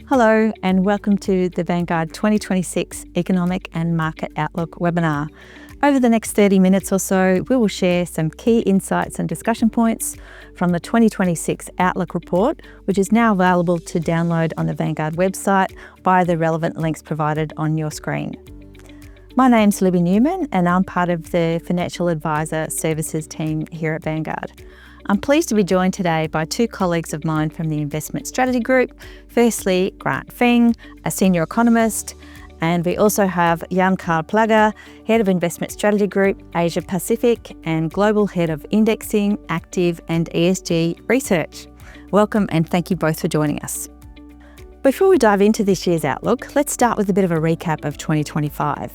Hello and welcome to the Vanguard 2026 Economic and Market Outlook webinar. Over the next 30 minutes or so, we will share some key insights and discussion points from the 2026 Outlook report, which is now available to download on the Vanguard website via the relevant links provided on your screen. My name's Libby Newman and I'm part of the Financial Advisor Services team here at Vanguard. I'm pleased to be joined today by two colleagues of mine from the Investment Strategy Group. Firstly, Grant Feng, a senior economist, and we also have Jan-Carl Plagger, Head of Investment Strategy Group, Asia Pacific, and Global Head of Indexing, Active and ESG Research. Welcome and thank you both for joining us. Before we dive into this year's outlook, let's start with a bit of a recap of 2025.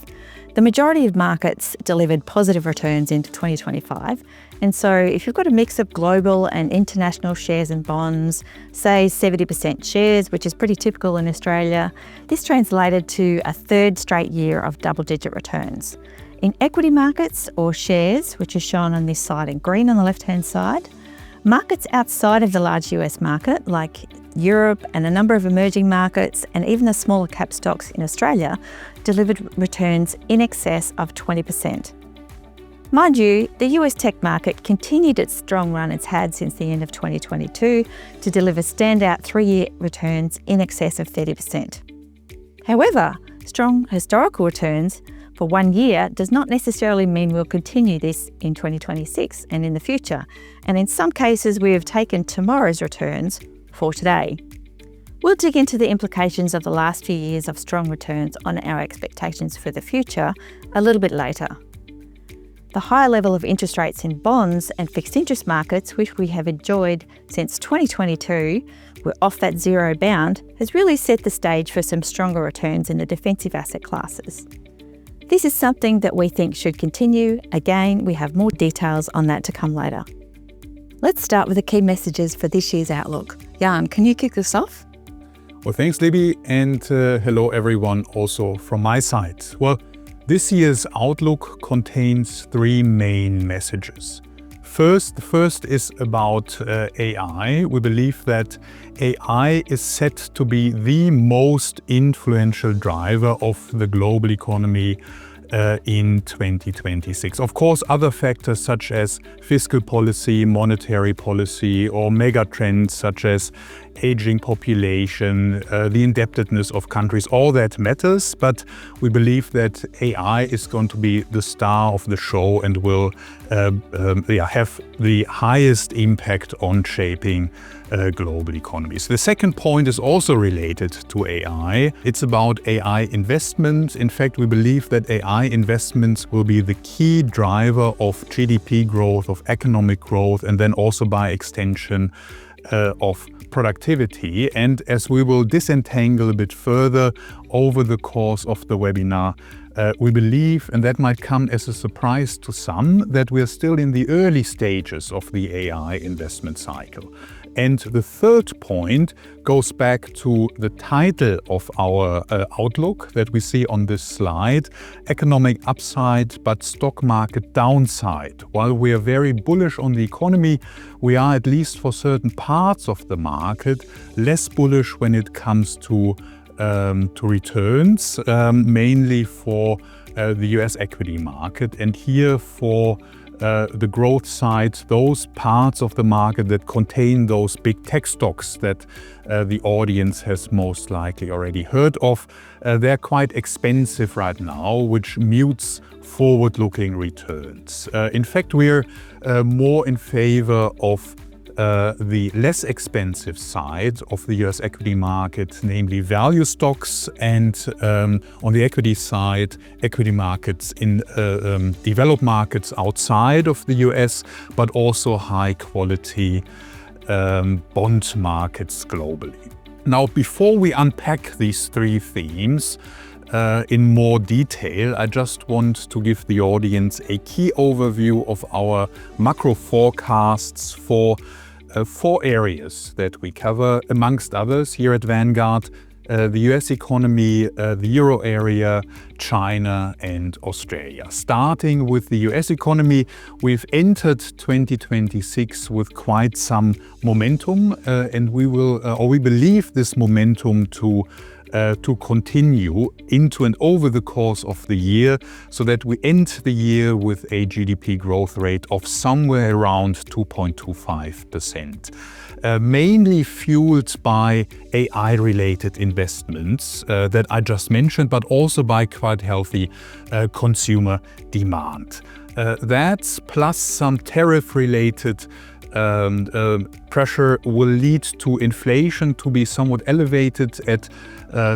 The majority of markets delivered positive returns into 2025, and so if you've got a mix of global and international shares and bonds, say 70% shares, which is pretty typical in Australia, this translated to a third straight year of double-digit returns. In equity markets or shares, which is shown on this slide in green on the left-hand side, markets outside of the large US market, like Europe and a number of emerging markets and even the smaller cap stocks in Australia, delivered returns in excess of 20%. Mind you, the US tech market continued its strong run it's had since the end of 2022 to deliver standout three-year returns in excess of 30%. However, strong historical returns for 1 year does not necessarily mean we'll continue this in 2026 and in the future, and in some cases we have taken tomorrow's returns for today. We'll dig into the implications of the last few years of strong returns on our expectations for the future a little bit later. The higher level of interest rates in bonds and fixed interest markets, which we have enjoyed since 2022, we're off that zero bound, has really set the stage for some stronger returns in the defensive asset classes. This is something that we think should continue. Again, we have more details on that to come later. Let's start with the key messages for this year's outlook. Jan, can you kick us off? Well, thanks, Libby, and hello everyone also from my side. Well, this year's outlook contains three main messages. The first is about AI. We believe that AI is set to be the most influential driver of the global economy in 2026. Of course, other factors such as fiscal policy, monetary policy, or mega trends such as aging population, the indebtedness of countries, all that matters, but we believe that AI is going to be the star of the show and will have the highest impact on shaping global economies. The second point is also related to AI. It's about AI investment. In fact, we believe that AI investments will be the key driver of GDP growth, of economic growth, and then also by extension of productivity. And as we will disentangle a bit further over the course of the webinar, we believe, and that might come as a surprise to some, that we're still in the early stages of the AI investment cycle. And the third point goes back to the title of our outlook that we see on this slide, Economic Upside but Stock Market Downside. While we are very bullish on the economy, we are, at least for certain parts of the market, less bullish when it comes to returns, mainly for the US equity market. And here for the growth side, those parts of the market that contain those big tech stocks that the audience has most likely already heard of, they're quite expensive right now, which mutes forward-looking returns. In fact, we're more in favor of the less expensive side of the US equity market, namely value stocks, and on the equity side, equity markets in developed markets outside of the US, but also high quality bond markets globally. Now, before we unpack these three themes in more detail, I just want to give the audience a key overview of our macro forecasts for four areas that we cover, amongst others, here at Vanguard: the US economy, the euro area, China and Australia. Starting with the US economy, we've entered 2026 with quite some momentum, and we believe this momentum to continue into and over the course of the year, so that we end the year with a GDP growth rate of somewhere around 2.25%. Mainly fueled by AI-related investments that I just mentioned, but also by quite healthy consumer demand. That plus some tariff-related pressure will lead to inflation to be somewhat elevated at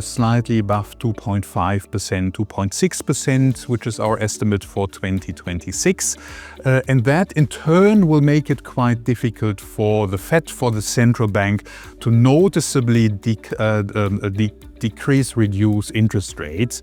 slightly above 2.5%, 2.6%, which is our estimate for 2026. And that in turn will make it quite difficult for the Fed, for the central bank, to noticeably reduce interest rates.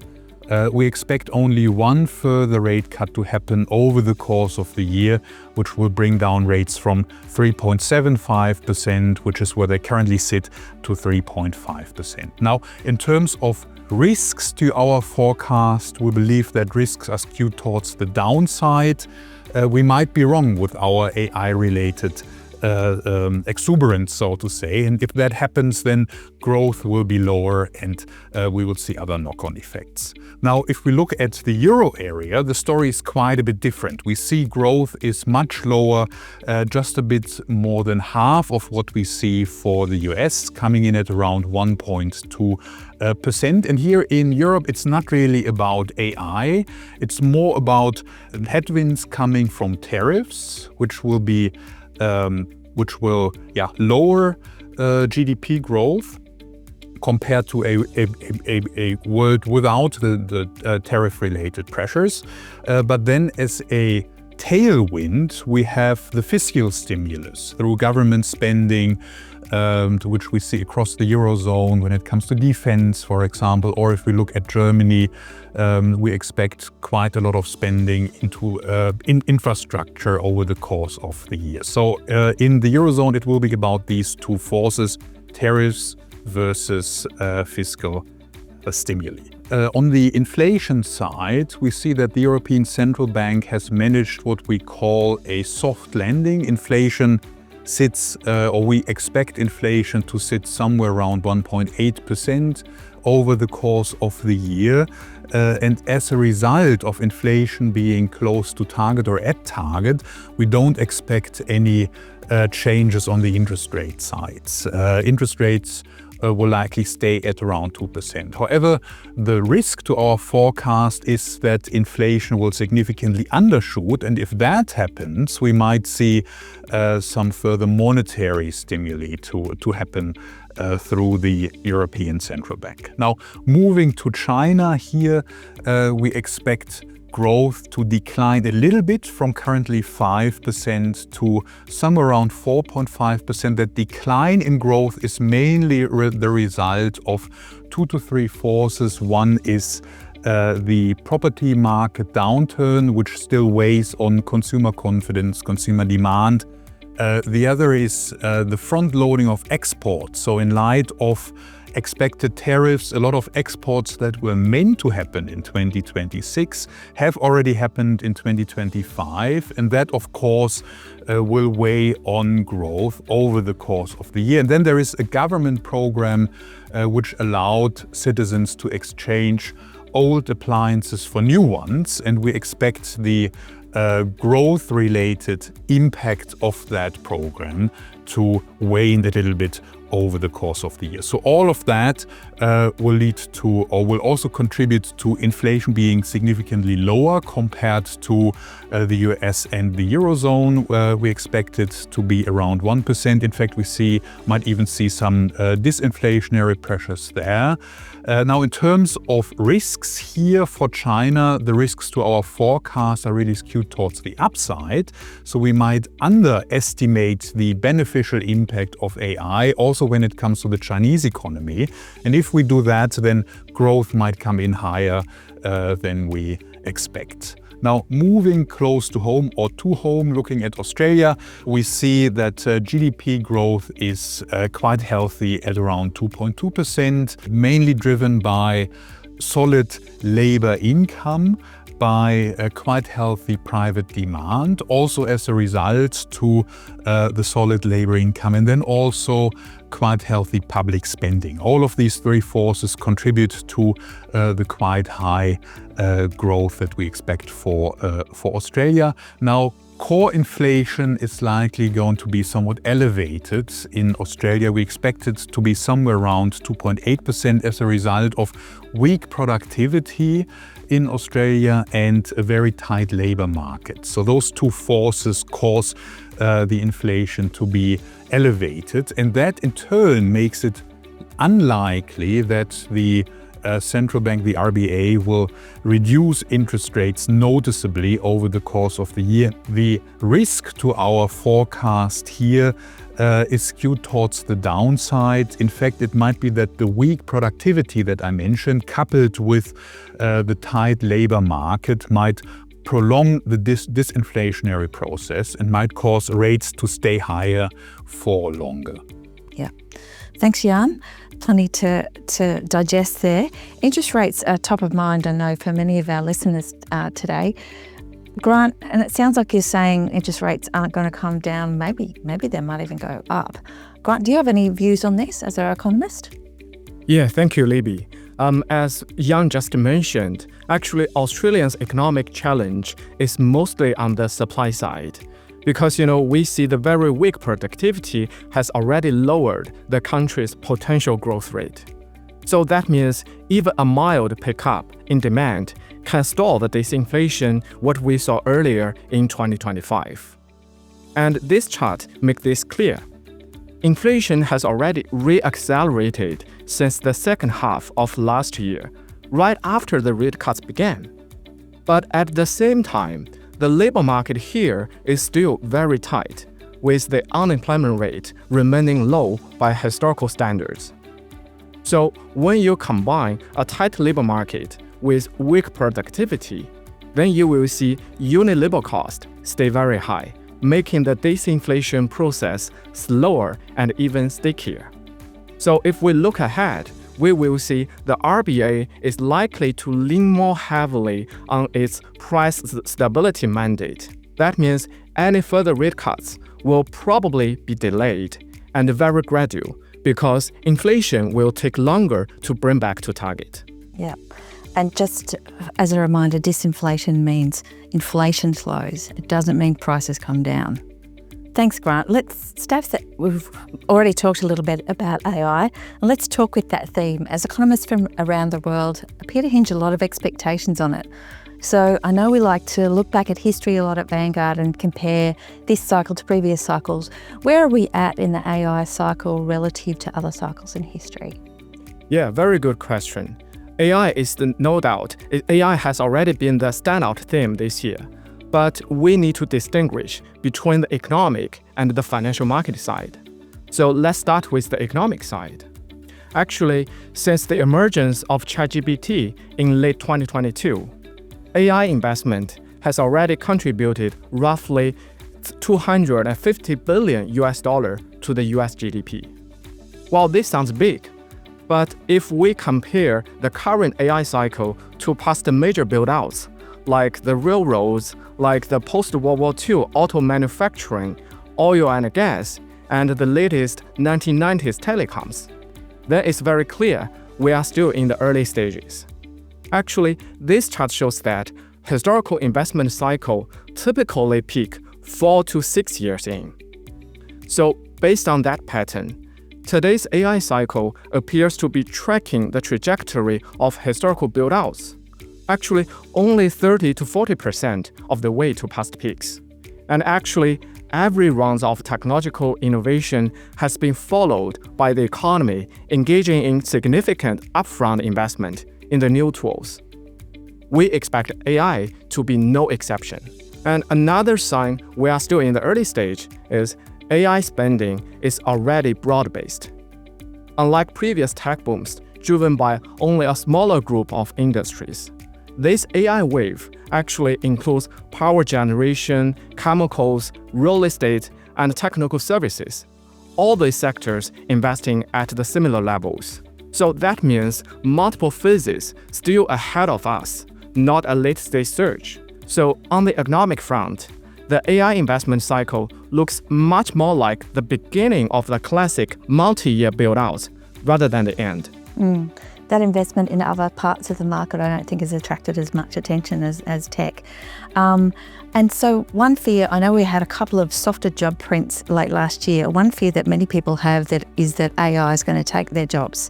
We expect only one further rate cut to happen over the course of the year, which will bring down rates from 3.75%, which is where they currently sit, to 3.5%. Now, in terms of risks to our forecast, we believe that risks are skewed towards the downside. We might be wrong with our AI-related exuberance, so to say. And if that happens, then growth will be lower and we will see other knock-on effects. Now, if we look at the euro area, the story is quite a bit different. We see growth is much lower, just a bit more than half of what we see for the US, coming in at around 1.2%. And here in Europe, it's not really about AI. It's more about headwinds coming from tariffs, which will lower GDP growth compared to a world without the tariff-related pressures. But then as a tailwind, we have the fiscal stimulus through government spending, which we see across the Eurozone when it comes to defense, for example. Or if we look at Germany, we expect quite a lot of spending into infrastructure over the course of the year. So in the Eurozone, it will be about these two forces, tariffs versus fiscal stimuli. On the inflation side, we see that the European Central Bank has managed what we call a soft landing. Inflation sits, or we expect inflation to sit somewhere around 1.8% over the course of the year. And as a result of inflation being close to target or at target, we don't expect any changes on the interest rate sides. Interest rates will likely stay at around 2%. However, the risk to our forecast is that inflation will significantly undershoot, and if that happens, we might see some further monetary stimuli to happen through the European Central Bank. Now, moving to China, here we expect growth to decline a little bit from currently 5% to somewhere around 4.5%. That decline in growth is mainly the result of 2 to 3 forces. One is the property market downturn, which still weighs on consumer confidence, consumer demand. The other is the front loading of exports. So in light of expected tariffs, a lot of exports that were meant to happen in 2026 have already happened in 2025, and that of course will weigh on growth over the course of the year. And then there is a government program which allowed citizens to exchange old appliances for new ones, and we expect the growth-related impact of that program to wane a little bit over the course of the year. So all of that will lead to, or will also contribute to, inflation being significantly lower compared to the US and the Eurozone. We expect it to be around 1%. In fact, might even see some disinflationary pressures there. Now, in terms of risks here for China, the risks to our forecast are really skewed towards the upside. So we might underestimate the beneficial impact of AI, also when it comes to the Chinese economy. And if we do that, then growth might come in higher than we expect. Now, moving close to home or to home, looking at Australia, we see that GDP growth is quite healthy at around 2.2%, mainly driven by solid labor income, by a quite healthy private demand, also as a result to the solid labor income, and then also quite healthy public spending. All of these three forces contribute to the quite high growth that we expect for Australia. Now, core inflation is likely going to be somewhat elevated in Australia. We expect it to be somewhere around 2.8% as a result of weak productivity in Australia and a very tight labor market. So those two forces cause the inflation to be elevated, and that in turn makes it unlikely that the central bank, the RBA, will reduce interest rates noticeably over the course of the year. The risk to our forecast here is skewed towards the downside. In fact, it might be that the weak productivity that I mentioned, coupled with the tight labor market, might prolong the disinflationary process and might cause rates to stay higher for longer. Yeah. Thanks, Jan. Plenty to digest there. Interest rates are top of mind, I know, for many of our listeners today. Grant, and it sounds like you're saying interest rates aren't going to come down. Maybe they might even go up. Grant, do you have any views on this as our economist? Yeah, thank you, Libby. As Jan just mentioned, actually Australia's economic challenge is mostly on the supply side. Because, we see the very weak productivity has already lowered the country's potential growth rate. So that means even a mild pickup in demand can stall the disinflation what we saw earlier in 2025. And this chart makes this clear. Inflation has already re-accelerated since the second half of last year, right after the rate cuts began. But at the same time, the labor market here is still very tight, with the unemployment rate remaining low by historical standards. So when you combine a tight labor market with weak productivity, then you will see unit labor cost stay very high, making the disinflation process slower and even stickier. So if we look ahead, we will see the RBA is likely to lean more heavily on its price stability mandate. That means any further rate cuts will probably be delayed and very gradual because inflation will take longer to bring back to target. Yeah. And just as a reminder, disinflation means inflation slows. It doesn't mean prices come down. Thanks, Grant. We've already talked a little bit about AI, and let's talk with that theme, as economists from around the world appear to hinge a lot of expectations on it. So I know we like to look back at history a lot at Vanguard and compare this cycle to previous cycles. Where are we at in the AI cycle relative to other cycles in history? Yeah, very good question. AI has already been the standout theme this year. But we need to distinguish between the economic and the financial market side. So let's start with the economic side. Actually, since the emergence of ChatGPT in late 2022, AI investment has already contributed roughly $250 billion to the US GDP. While this sounds big, but if we compare the current AI cycle to past major build-outs, like the railroads, like the post-World War II auto manufacturing, oil and gas, and the latest 1990s telecoms, then it's very clear we are still in the early stages. Actually, this chart shows that historical investment cycle typically peak 4 to 6 years in. So based on that pattern, today's AI cycle appears to be tracking the trajectory of historical build-outs. Actually, only 30 to 40% of the way to past peaks. And actually, every round of technological innovation has been followed by the economy engaging in significant upfront investment in the new tools. We expect AI to be no exception. And another sign we are still in the early stage is AI spending is already broad-based. Unlike previous tech booms driven by only a smaller group of industries, This AI wave actually includes power generation, chemicals, real estate, and technical services. All these sectors investing at the similar levels. So that means multiple phases still ahead of us, not a late-stage surge. So on the economic front, the AI investment cycle looks much more like the beginning of the classic multi-year build-out rather than the end. That investment in other parts of the market I don't think has attracted as much attention as tech. And so one fear, I know we had a couple of softer job prints late last year, one fear that many people have is that AI is going to take their jobs.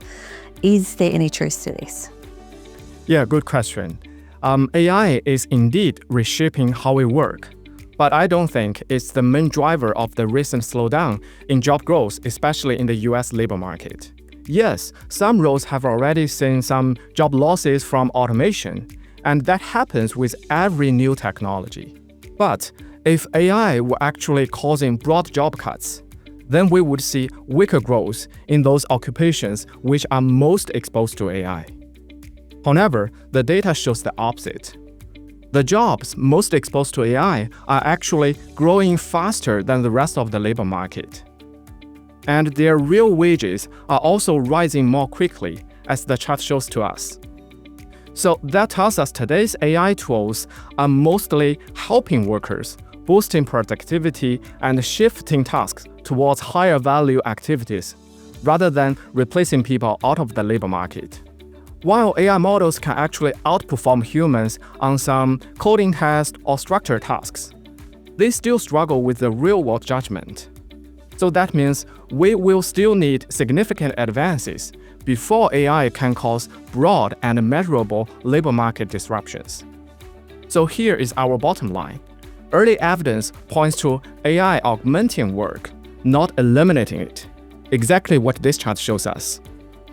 Is there any truth to this? Yeah, good question. AI is indeed reshaping how we work, but I don't think it's the main driver of the recent slowdown in job growth, especially in the US labor market. Yes, some roles have already seen some job losses from automation, and that happens with every new technology. But if AI were actually causing broad job cuts, then we would see weaker growth in those occupations which are most exposed to AI. However, the data shows the opposite. The jobs most exposed to AI are actually growing faster than the rest of the labor market. And their real wages are also rising more quickly, as the chart shows to us. So that tells us today's AI tools are mostly helping workers, boosting productivity and shifting tasks towards higher value activities, rather than replacing people out of the labor market. While AI models can actually outperform humans on some coding tasks or structured tasks, they still struggle with the real-world judgment. So that means we will still need significant advances before AI can cause broad and measurable labor market disruptions. So here is our bottom line. Early evidence points to AI augmenting work, not eliminating it. Exactly what this chart shows us.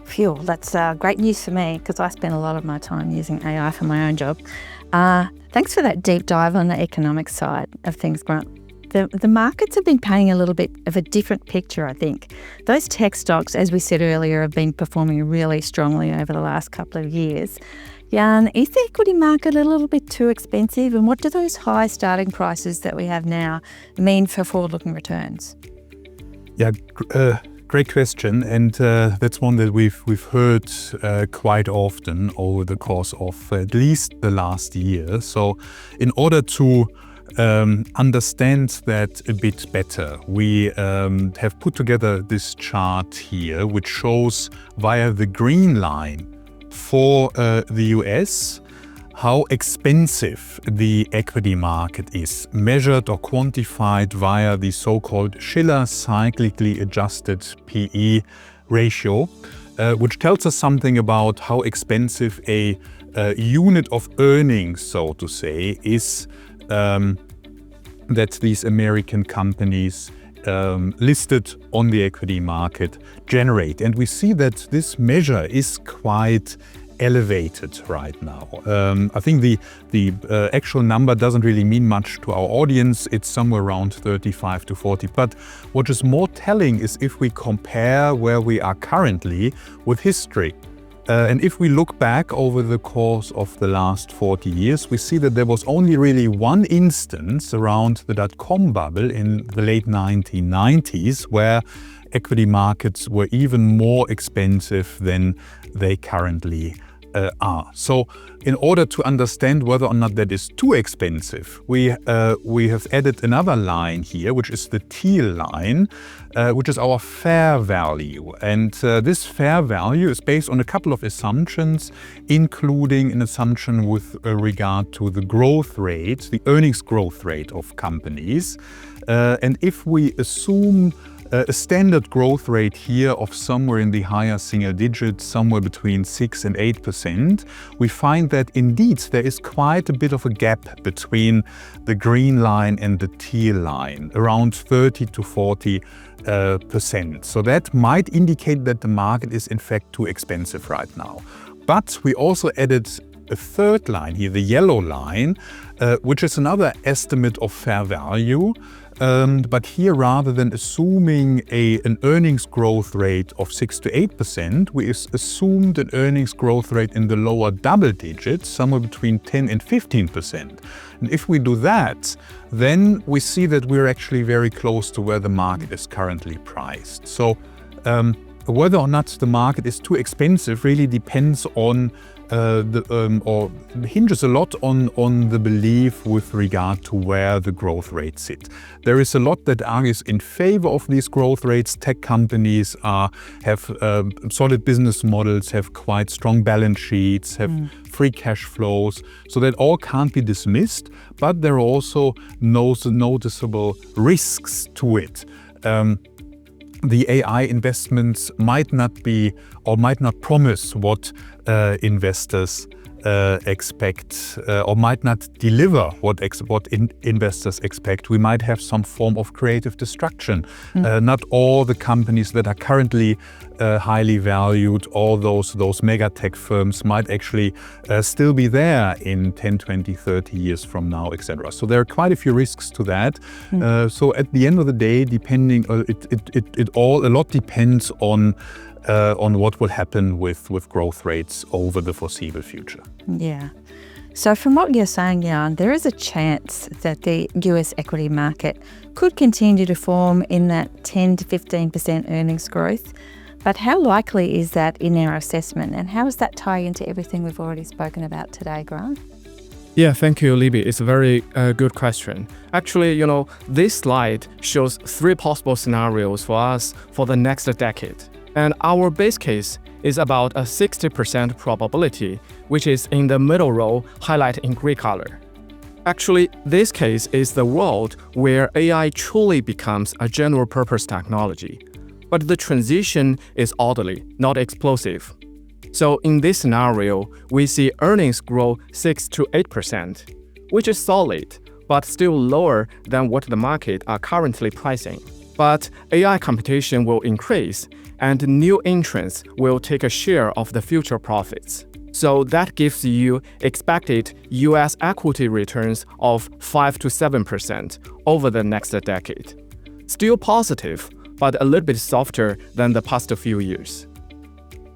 Phew, that's great news for me because I spend a lot of my time using AI for my own job. Thanks for that deep dive on the economic side of things, Grant. The markets have been painting a little bit of a different picture, I think. Those tech stocks, as we said earlier, have been performing really strongly over the last couple of years. Jan, is the equity market a little bit too expensive? And what do those high starting prices that we have now mean for forward-looking returns? Yeah, great question, and that's one that we've heard quite often over the course of at least the last year. So in order to understand that a bit better, we have put together this chart here, which shows via the green line for the US how expensive the equity market is, measured or quantified via the so-called Shiller cyclically adjusted PE ratio, which tells us something about how expensive a unit of earnings, so to say, is that these American companies listed on the equity market generate. And we see that this measure is quite elevated right now. I think the actual number doesn't really mean much to our audience. It's somewhere around 35 to 40. But what is more telling is if we compare where we are currently with history. And if we look back over the course of the last 40 years, we see that there was only really one instance around the dot-com bubble in the late 1990s where equity markets were even more expensive than they currently are. So in order to understand whether or not that is too expensive, we have added another line here, which is the teal line, which is our fair value. And this fair value is based on a couple of assumptions, including an assumption with regard to the growth rate, the earnings growth rate of companies. And if we assume a standard growth rate here of somewhere in the higher single digits, somewhere between 6 and 8%, we find that indeed there is quite a bit of a gap between the green line and the teal line, around 30 to 40%. So that might indicate that the market is in fact too expensive right now. But we also added a third line here, the yellow line, which is another estimate of fair value, But here, rather than assuming an earnings growth rate of 6 to 8%, we assumed an earnings growth rate in the lower double digits, somewhere between 10 and 15%. And if we do that, then we see that we're actually very close to where the market is currently priced. So whether or not the market is too expensive really depends on or hinges a lot on the belief with regard to where the growth rates sit. There is a lot that argues in favor of these growth rates. Tech companies have solid business models, have quite strong balance sheets, have free cash flows, so that all can't be dismissed, but there are also noticeable risks to it. The AI investments might not be or might not promise what investors expect or might not deliver what investors expect. We might have some form of creative destruction. Not all the companies that are currently highly valued, all those mega tech firms might actually still be there in 10, 20, 30 years from now, etc. So there are quite a few risks to that. So at the end of the day, a lot depends on what will happen with growth rates over the foreseeable future. Yeah. So from what you're saying, Jan, there is a chance that the US equity market could continue to form in that 10 to 15% earnings growth. But how likely is that in our assessment, and how does that tie into everything we've already spoken about today, Grant? Yeah, thank you, Libby. It's a very good question. Actually, this slide shows 3 possible scenarios for us for the next decade. And our base case is about a 60% probability, which is in the middle row, highlighted in gray color. Actually, this case is the world where AI truly becomes a general-purpose technology. But the transition is orderly, not explosive. So in this scenario, we see earnings grow 6 to 8%, which is solid, but still lower than what the market are currently pricing. But AI competition will increase, and new entrants will take a share of the future profits. So that gives you expected US equity returns of 5 to 7% over the next decade. Still positive, but a little bit softer than the past few years.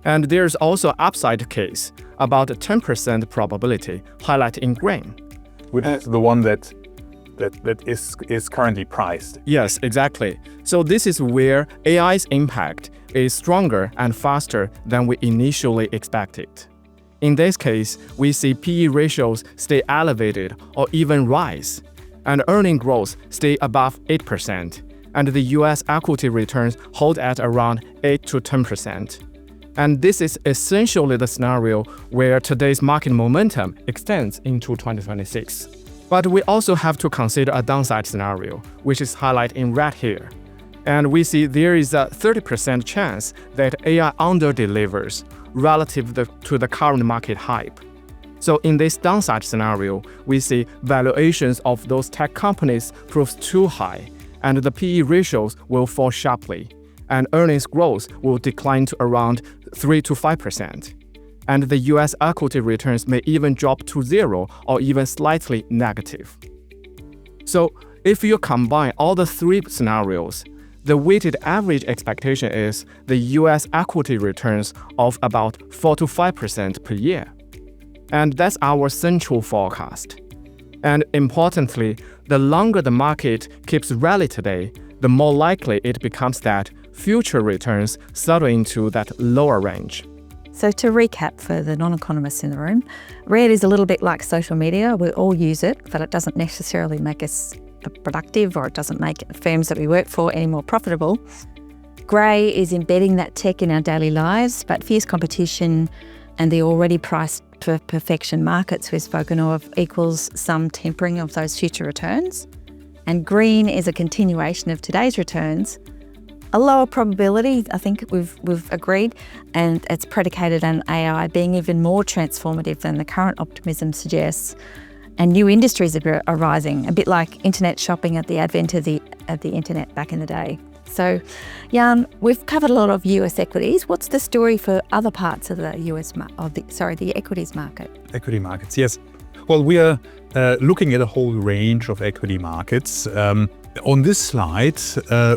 And there's also an upside case, about a 10% probability, highlighted in green. Which is the one that is currently priced. Yes, exactly. So this is where AI's impact is stronger and faster than we initially expected. In this case, we see PE ratios stay elevated or even rise, and earning growth stay above 8%, and the US equity returns hold at around 8 to 10%. And this is essentially the scenario where today's market momentum extends into 2026. But we also have to consider a downside scenario, which is highlighted in red here. And we see there is a 30% chance that AI underdelivers relative to the current market hype. So in this downside scenario, we see valuations of those tech companies proves too high, and the PE ratios will fall sharply, and earnings growth will decline to around 3 to 5%. And the US equity returns may even drop to 0 or even slightly negative. So if you combine all the 3 scenarios, the weighted average expectation is the US equity returns of about 4 to 5% per year. And that's our central forecast. And importantly, the longer the market keeps rally today, the more likely it becomes that future returns settle into that lower range. So to recap for the non-economists in the room, red is a little bit like social media. We all use it, but it doesn't necessarily make us productive, or it doesn't make firms that we work for any more profitable. Grey is embedding that tech in our daily lives, but fierce competition and the already priced for perfection markets we've spoken of equals some tempering of those future returns. And green is a continuation of today's returns, a lower probability, I think we've agreed, and it's predicated on AI being even more transformative than the current optimism suggests. And new industries are arising, a bit like internet shopping at the advent of the internet back in the day. So, Jan, we've covered a lot of US equities. What's the story for other parts of the the equities market? Equity markets, yes. Well, we are looking at a whole range of equity markets. On this slide,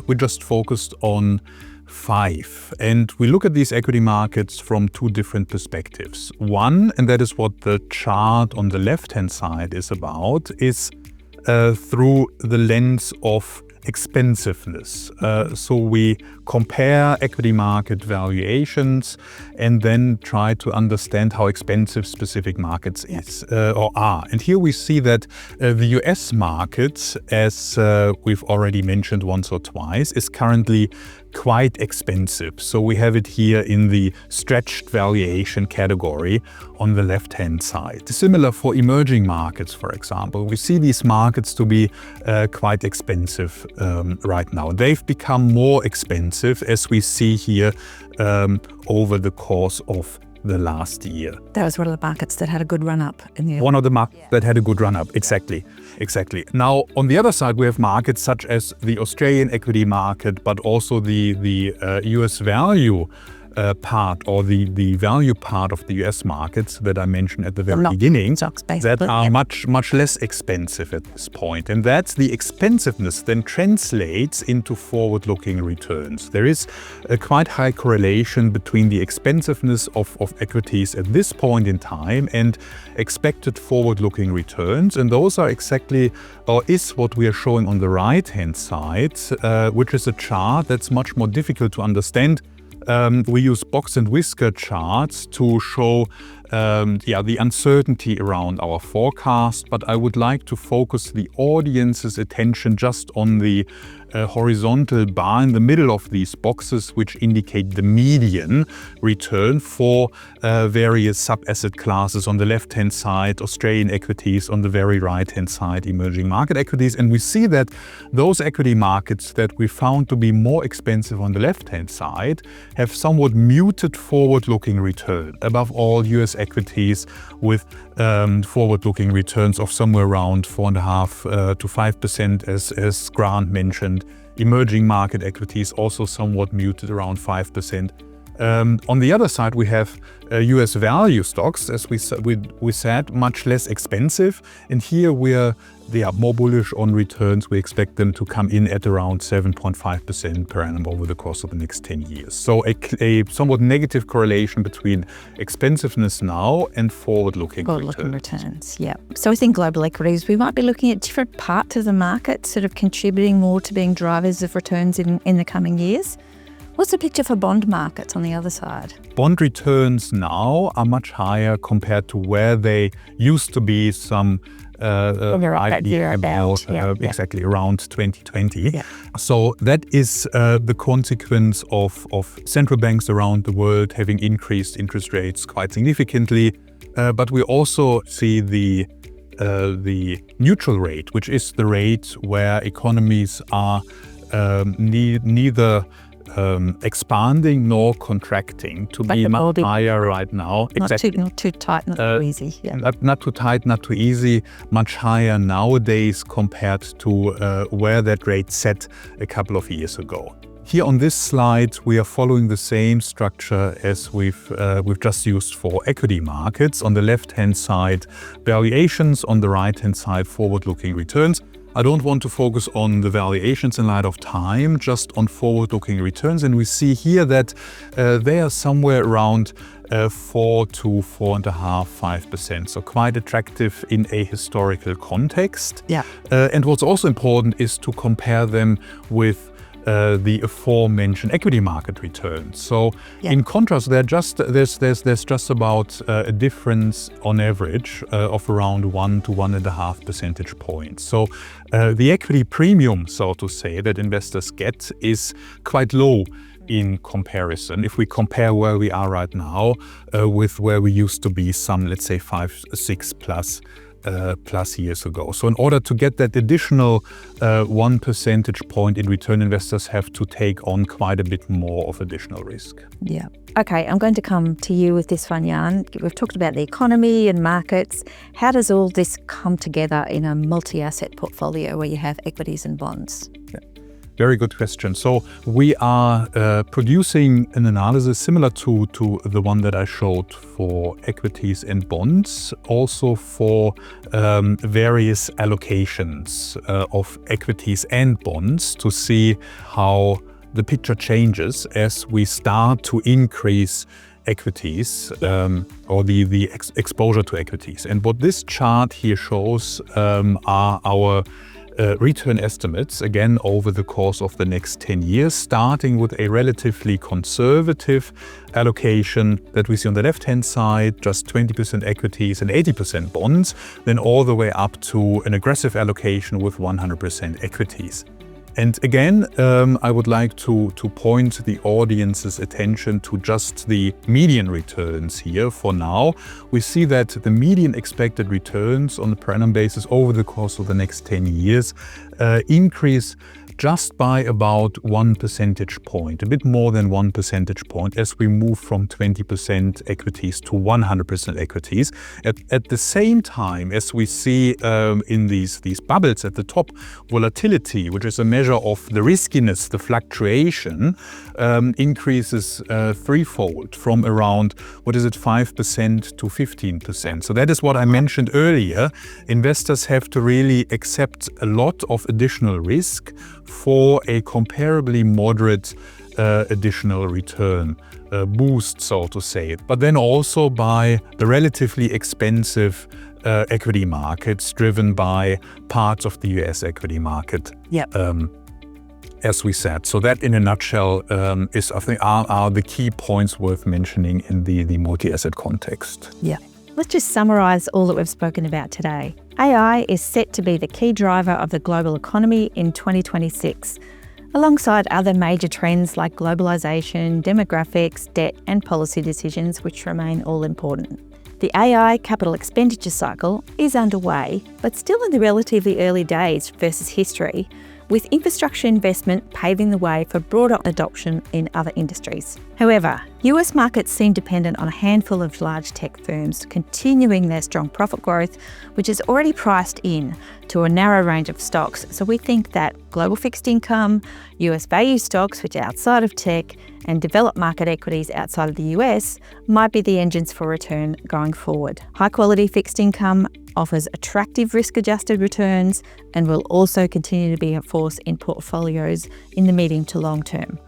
we just focused on 5, and we look at these equity markets from 2 different perspectives. One, and that is what the chart on the left-hand side is about, is through the lens of expensiveness. So we compare equity market valuations and then try to understand how expensive specific markets is or are. And here we see that the US market, as we've already mentioned once or twice, is currently quite expensive. So we have it here in the stretched valuation category on the left-hand side. Similar for emerging markets, for example. We see these markets to be quite expensive right now. They've become more expensive, as we see here, over the course of the last year. That was one of the markets that had a good run-up in the... One of the markets that had a good run-up, exactly. Now, on the other side, we have markets such as the Australian equity market, but also the US value part, or the value part of the US markets that I mentioned at the very beginning, that are much less expensive at this point. And that's the expensiveness then translates into forward-looking returns. There is a quite high correlation between the expensiveness of equities at this point in time and expected forward-looking returns. And those are exactly, or is what we are showing on the right-hand side, which is a chart that's much more difficult to understand. We use box and whisker charts to show the uncertainty around our forecast, but I would like to focus the audience's attention just on the horizontal bar in the middle of these boxes, which indicate the median return for various sub-asset classes. On the left-hand side, Australian equities; on the very right-hand side, emerging market equities. And we see that those equity markets that we found to be more expensive on the left-hand side have somewhat muted forward-looking return. Above all, US equities with forward-looking returns of somewhere around 4.5% to 5%, as Grant mentioned. Emerging market equities also somewhat muted, around 5%. On the other side, we have US value stocks, as we said, much less expensive. And here they are more bullish on returns. We expect them to come in at around 7.5% per annum over the course of the next 10 years. So a somewhat negative correlation between expensiveness now and forward-looking returns. Yeah. So within global equities, we might be looking at different parts of the market sort of contributing more to being drivers of returns in the coming years. What's the picture for bond markets on the other side? Bond returns now are much higher compared to where they used to be some exactly around 2020. Yeah. So that is the consequence of central banks around the world having increased interest rates quite significantly. But we also see the neutral rate, which is the rate where economies are neither expanding nor contracting, to be much higher right now. Not too tight, not too easy. Yeah. Not too tight, not too easy. Much higher nowadays compared to where that rate sat a couple of years ago. Here on this slide, we are following the same structure as we've just used for equity markets. On the left-hand side, valuations; on the right-hand side, forward-looking returns. I don't want to focus on the valuations in light of time, just on forward-looking returns. And we see here that they are somewhere around 4 to 4.5%, 5%. So quite attractive in a historical context. Yeah. And what's also important is to compare them with the aforementioned equity market returns. So in contrast, there's just about a difference on average of around 1 to 1.5 percentage points. So the equity premium, so to say, that investors get is quite low in comparison. If we compare where we are right now with where we used to be some, let's say, 5, 6 plus years ago. So in order to get that additional 1 percentage point in return, investors have to take on quite a bit more of additional risk. Yeah. Okay, I'm going to come to you with this one, Jan. We've talked about the economy and markets. How does all this come together in a multi-asset portfolio where you have equities and bonds? Yeah. Very good question. So we are producing an analysis similar to the one that I showed for equities and bonds, also for various allocations of equities and bonds to see how the picture changes as we start to increase equities or the exposure to equities. And what this chart here shows are our return estimates, again, over the course of the next 10 years, starting with a relatively conservative allocation that we see on the left-hand side, just 20% equities and 80% bonds, then all the way up to an aggressive allocation with 100% equities. And again, I would like to point the audience's attention to just the median returns here for now. We see that the median expected returns on the per annum basis over the course of the next 10 years increase just by about 1 percentage point, a bit more than 1 percentage point, as we move from 20% equities to 100% equities. At the same time, as we see in these bubbles at the top, volatility, which is a measure of the riskiness, the fluctuation, increases threefold from around, 5% to 15%. So that is what I mentioned earlier. Investors have to really accept a lot of additional risk for a comparably moderate additional return boost, so to say. But then also by the relatively expensive equity markets driven by parts of the US equity market. As we said. So that in a nutshell is, I think, are the key points worth mentioning in the multi-asset context. Yeah. Let's just summarise all that we've spoken about today. AI is set to be the key driver of the global economy in 2026, alongside other major trends like globalisation, demographics, debt and policy decisions, which remain all important. The AI capital expenditure cycle is underway, but still in the relatively early days versus history, with infrastructure investment paving the way for broader adoption in other industries. However, US markets seem dependent on a handful of large tech firms continuing their strong profit growth, which is already priced in to a narrow range of stocks. So we think that global fixed income, US value stocks, which are outside of tech, and developed market equities outside of the US might be the engines for return going forward. High quality fixed income offers attractive risk-adjusted returns and will also continue to be a force in portfolios in the medium to long term.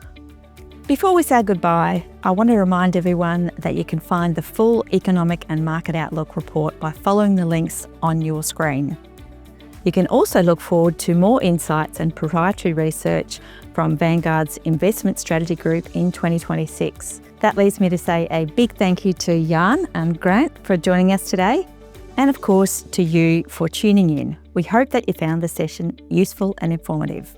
Before we say goodbye, I want to remind everyone that you can find the full economic and market outlook report by following the links on your screen. You can also look forward to more insights and proprietary research from Vanguard's Investment Strategy Group in 2026. That leaves me to say a big thank you to Jan and Grant for joining us today, and of course to you for tuning in. We hope that you found the session useful and informative.